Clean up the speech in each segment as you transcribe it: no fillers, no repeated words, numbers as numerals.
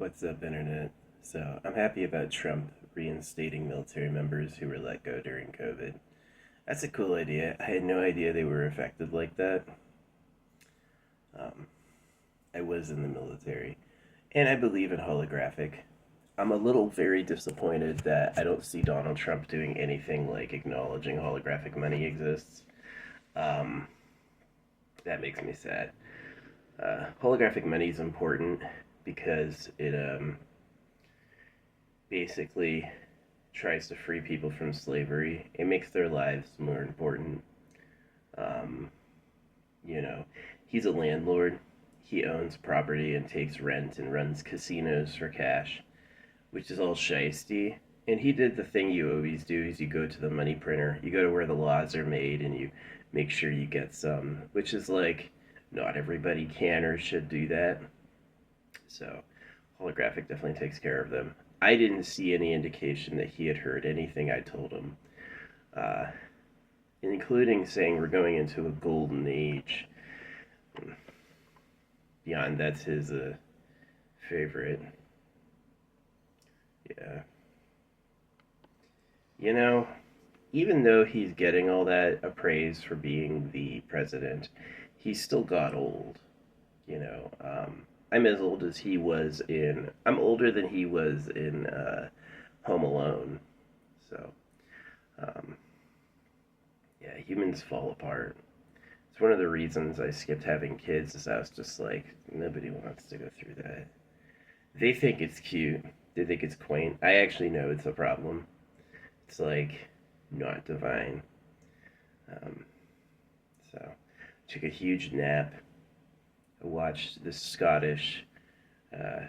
What's up, Internet? So, I'm happy about Trump reinstating military members who were let go during COVID. That's a cool idea. I had no idea they were affected like that. Um, I was in the military, and I believe in holographic. I'm a little very disappointed that I don't see Donald Trump doing anything like acknowledging holographic money exists. Um, that makes me sad. Holographic money is important because it basically tries to free people from slavery. It makes their lives more important. Um, you know, he's a landlord. He owns property and takes rent and runs casinos for cash, which is all shisty. And he did the thing you always do is you go to the money printer, you go to where the laws are made and you make sure you get some, which is like not everybody can or should do that. So holographic definitely takes care of them. I didn't see any indication that he had heard anything I told him, uh, including saying we're going into a golden age. Beyond that's his favorite. Yeah. You know, even though he's getting all that praise for being the president, he still got old. I'm as old as he was in. I'm older than he was in Home Alone. So, um, yeah, humans fall apart. It's one of the reasons I skipped having kids. Is I was just like, nobody wants to go through that. They think it's cute. They think it's quaint. I actually know it's a problem. It's like not divine. Um, so, took a huge nap. I watched this Scottish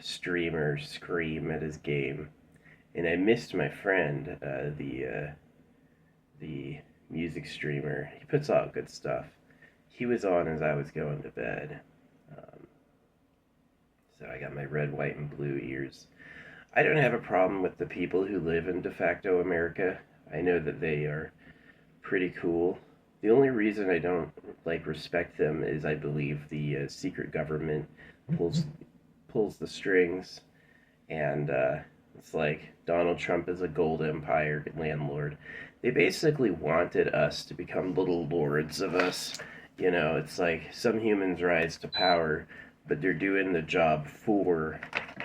streamer scream at his game, and I missed my friend, the music streamer. He puts out good stuff. He was on as I was going to bed, um, so I got my red, white, and blue ears. I don't have a problem with the people who live in de facto America. I know that they are pretty cool. The only reason I don't like respect them is I believe the secret government pulls pulls the strings, and it's like Donald Trump is a gold empire landlord. They basically wanted us to become little lords of us. It's like some humans rise to power, but they're doing the job for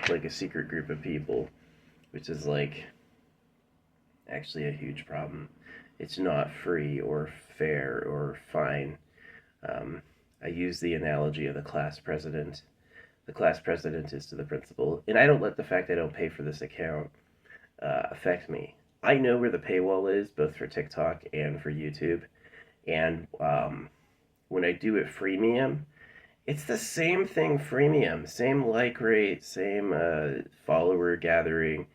like a secret group of people, which is like actually a huge problem. It's not free or fair or fine. Um, I use the analogy of the class president. The class president is to the principal, and I don't let the fact I don't pay for this account affect me. I know where the paywall is, both for TikTok and for YouTube, and when I do it freemium, it's the same thing freemium, same like rate, same follower gathering.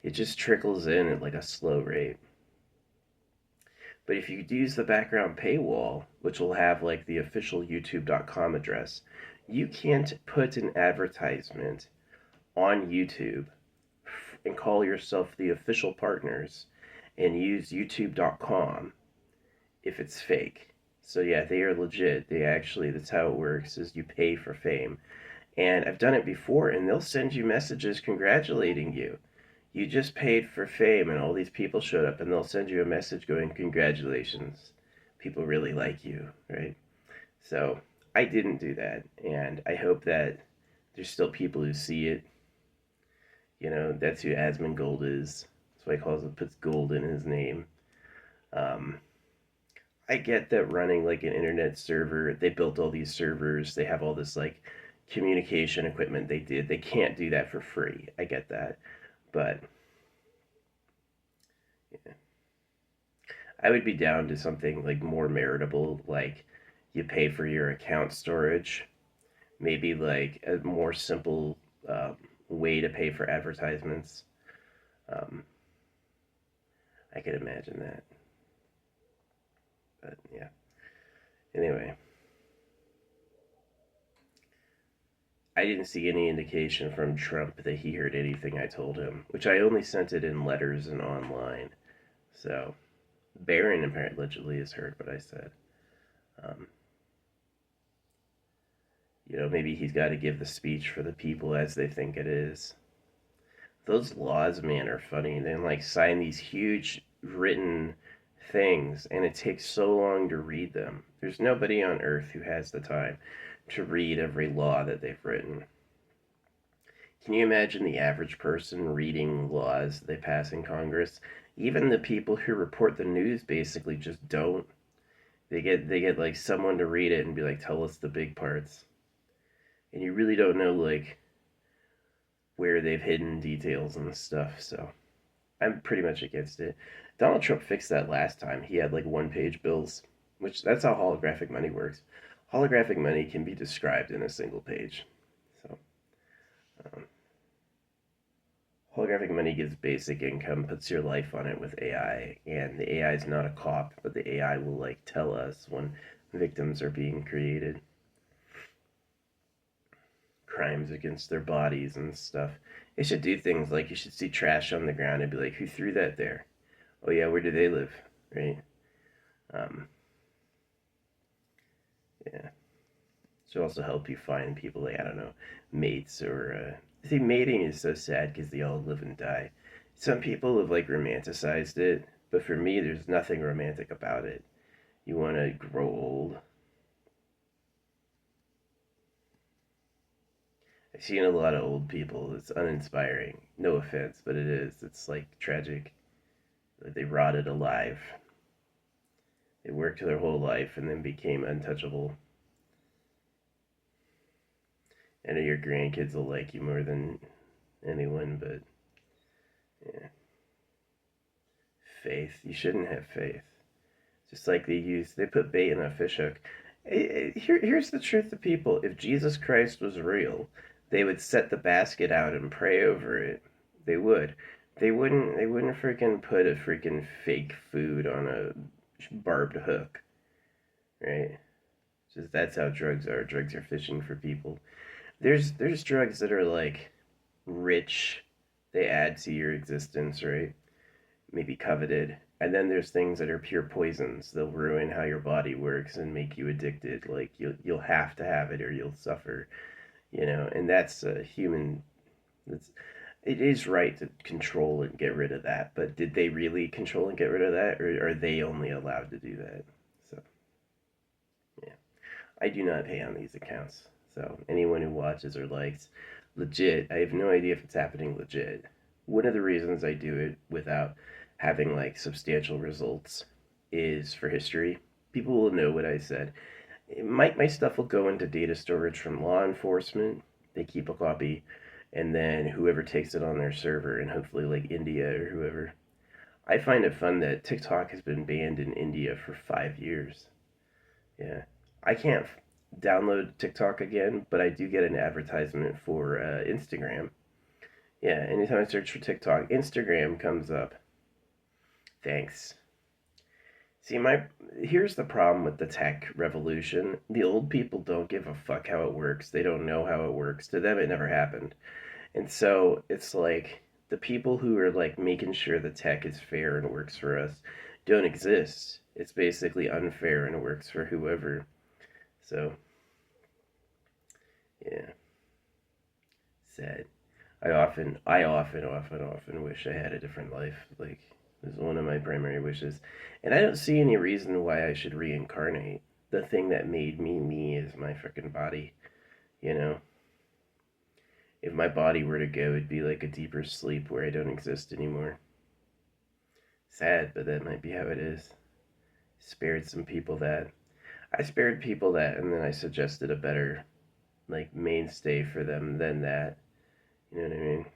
It just trickles in at like a slow rate. But if you use the background paywall, which will have like the official youtube.com address, you can't put an advertisement on YouTube and call yourself the official partners and use youtube.com if it's fake. So yeah, they are legit. They actually, that's how it works, is you pay for fame. And I've done it before, and they'll send you messages congratulating you. You just paid for fame, and all these people showed up, and they'll send you a message going, congratulations. People really like you, right? So I didn't do that, and I hope that there's still people who see it. That's who Asmongold is. That's why he puts gold in his name. Um, I get that running like an internet server, they built all these servers, they have all this like communication equipment they did. They can't do that for free. I get that. But yeah, I would be down to something like more meritable, like you pay for your account storage, maybe like a more simple way to pay for advertisements. Um, I could imagine that. But yeah. Anyway, I didn't see any indication from Trump that he heard anything I told him, which I only sent it in letters and online. So, Barron apparently allegedly has heard what I said. Um, maybe he's got to give the speech for the people as they think it is. Those laws, man, are funny. They like sign these huge written things, and it takes so long to read them. There's nobody on earth who has the time to read every law that they've written. Can you imagine the average person reading laws they pass in Congress? Even the people who report the news basically just don't. They get like someone to read it and be like, tell us the big parts. And you really don't know like where they've hidden details and stuff, so I'm pretty much against it. Donald Trump fixed that last time. He had like one page bills, which that's how holographic money works. Holographic money can be described in a single page. So, um, holographic money gives basic income, puts your life on it with AI, and the AI is not a cop, but the AI will like tell us when victims are being created, crimes against their bodies and stuff. It should do things like you should see trash on the ground and be like, who threw that there? Oh yeah, where do they live? Right? Um, yeah. Should also help you find people like, I don't know, mates or see, mating is so sad because they all live and die. Some people have like romanticized it, but for me, there's nothing romantic about it. You want to grow old. I've seen a lot of old people. It's uninspiring. No offense, but it is. It's like tragic. They rotted alive. They worked their whole life and then became untouchable. I know your grandkids will like you more than anyone, but yeah. Faith. You shouldn't have faith. Just like they put bait in a fish hook. Here's the truth to people. If Jesus Christ was real, they would set the basket out and pray over it. They would. They wouldn't freaking put a freaking fake food on a barbed hook, right? Just that's how drugs are. Drugs are fishing for people. There's drugs that are like rich. They add to your existence, right? Maybe coveted. And then there's things that are pure poisons. They'll ruin how your body works and make you addicted. Like you'll have to have it or you'll suffer, you know. And that's a human. That's it is right to control and get rid of that. But did they really control and get rid of that, or are they only allowed to do that? So yeah, I do not pay on these accounts. So anyone who watches or likes, legit, I have no idea if it's happening legit. One of the reasons I do it without having like substantial results is for history. People will know what I said. My stuff will go into data storage from law enforcement. They keep a copy, and then whoever takes it on their server, and hopefully like India or whoever. I find it fun that TikTok has been banned in India for 5 years. Yeah, I can't download TikTok again, but I do get an advertisement for Instagram. Yeah, anytime I search for TikTok, Instagram comes up. Thanks. See, here's the problem with the tech revolution. The old people don't give a fuck how it works. They don't know how it works. To them, it never happened. And so it's like the people who are like making sure the tech is fair and works for us don't exist. It's basically unfair and it works for whoever. So, yeah, sad. I often wish I had a different life. Like, this is one of my primary wishes. And I don't see any reason why I should reincarnate. The thing that made me me is my freaking body, you know? If my body were to go, it'd be like a deeper sleep where I don't exist anymore. Sad, but that might be how it is. Spared some people that. I spared people that, and then I suggested a better, like, mainstay for them than that. You know what I mean?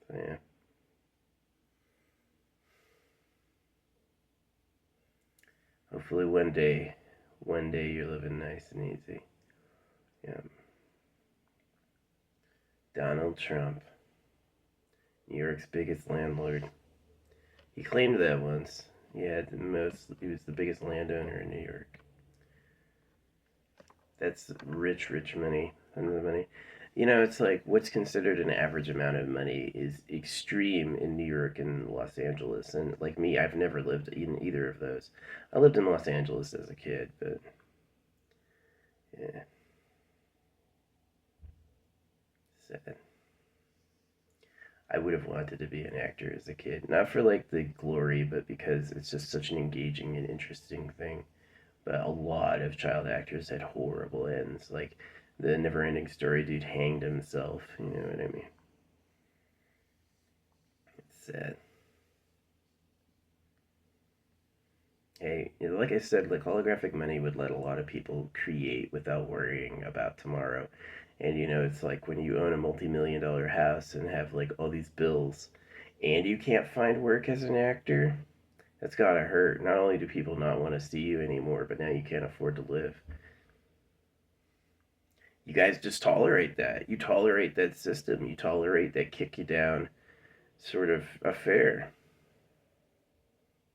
So, yeah. Hopefully one day you're living nice and easy. Yeah. Donald Trump, New York's biggest landlord. He claimed that once. He was the biggest landowner in New York. That's rich, rich money. Tons of money. You know, it's like what's considered an average amount of money is extreme in New York and Los Angeles. And like me, I've never lived in either of those. I lived in Los Angeles as a kid, but yeah, sad. I would have wanted to be an actor as a kid. Not for like the glory, but because it's just such an engaging and interesting thing. But a lot of child actors had horrible ends. Like the Never Ending Story dude hanged himself. You know what I mean? It's sad. Hey, you know, like I said, like holographic money would let a lot of people create without worrying about tomorrow. And you know, it's like when you own a multi-million-dollar house and have like all these bills and you can't find work as an actor, that's gotta hurt. Not only do people not want to see you anymore, but now you can't afford to live. You guys just tolerate that. You tolerate that system. You tolerate that kick you down sort of affair.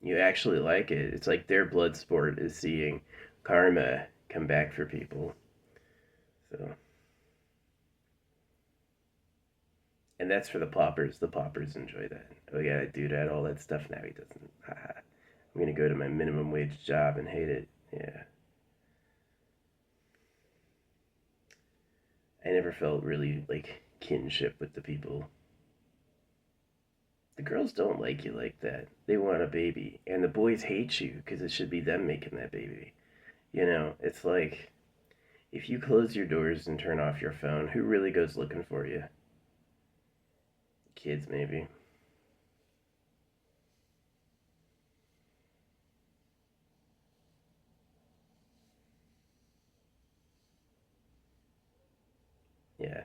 You actually like it. It's like their blood sport is seeing karma come back for people. So, and that's for the paupers. The paupers enjoy that. Oh yeah, dude had all that stuff. Now he doesn't. Haha. I'm gonna go to my minimum wage job and hate it. Yeah. I never felt really like kinship with the people. The girls don't like you like that. They want a baby, and the boys hate you because it should be them making that baby. You know, it's like if you close your doors and turn off your phone, who really goes looking for you? Kids, maybe. Yeah.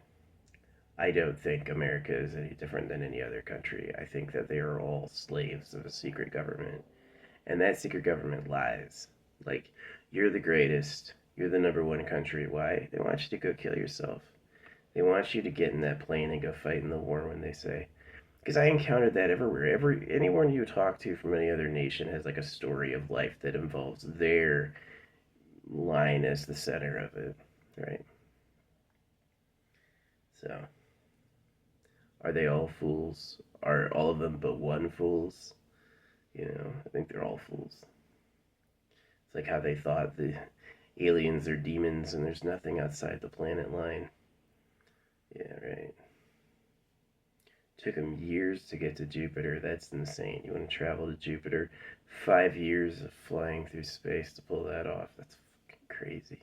I don't think America is any different than any other country. I think that they are all slaves of a secret government. And that secret government lies. Like, you're the greatest. You're the number one country. Why? They want you to go kill yourself. They want you to get in that plane and go fight in the war when they say. Because I encountered that everywhere. Anyone you talk to from any other nation has like a story of life that involves their line as the center of it, right? So, are they all fools? Are all of them but one fools? You know, I think they're all fools. It's like how they thought the aliens are demons and there's nothing outside the planet line. Yeah, right. Took them years to get to Jupiter. That's insane. You want to travel to Jupiter? 5 years of flying through space to pull that off. That's fucking crazy.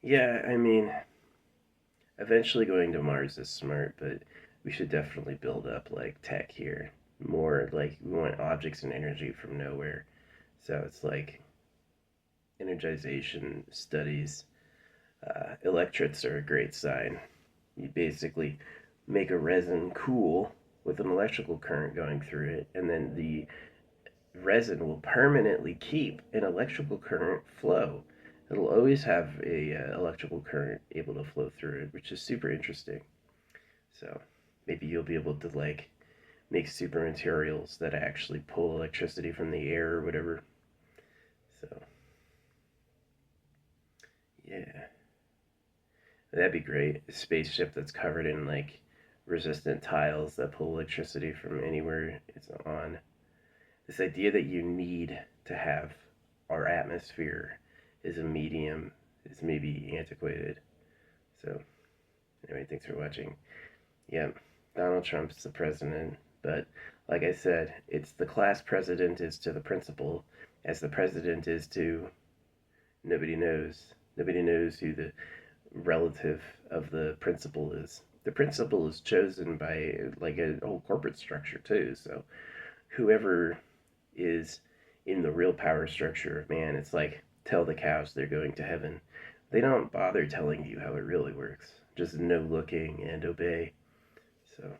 Yeah, I mean, eventually going to Mars is smart, but we should definitely build up like tech here. More like we want objects and energy from nowhere. So it's like energization studies. Electrodes are a great sign. You basically make a resin cool with an electrical current going through it, and then the resin will permanently keep an electrical current flow. It'll always have a electrical current able to flow through it, which is super interesting. So maybe you'll be able to like make super materials that actually pull electricity from the air or whatever. So yeah, that'd be great. A spaceship that's covered in like resistant tiles that pull electricity from anywhere it's on. This idea that you need to have our atmosphere as a medium is maybe antiquated. So anyway, thanks for watching. Yeah, Donald Trump's the president, but like I said, it's the class president is to the principal as the president is to nobody knows. Nobody knows who the relative of the principal is. The principal is chosen by like a whole corporate structure too. So whoever is in the real power structure of man, it's like tell the cows they're going to heaven. They don't bother telling you how it really works. Just know looking and obey. So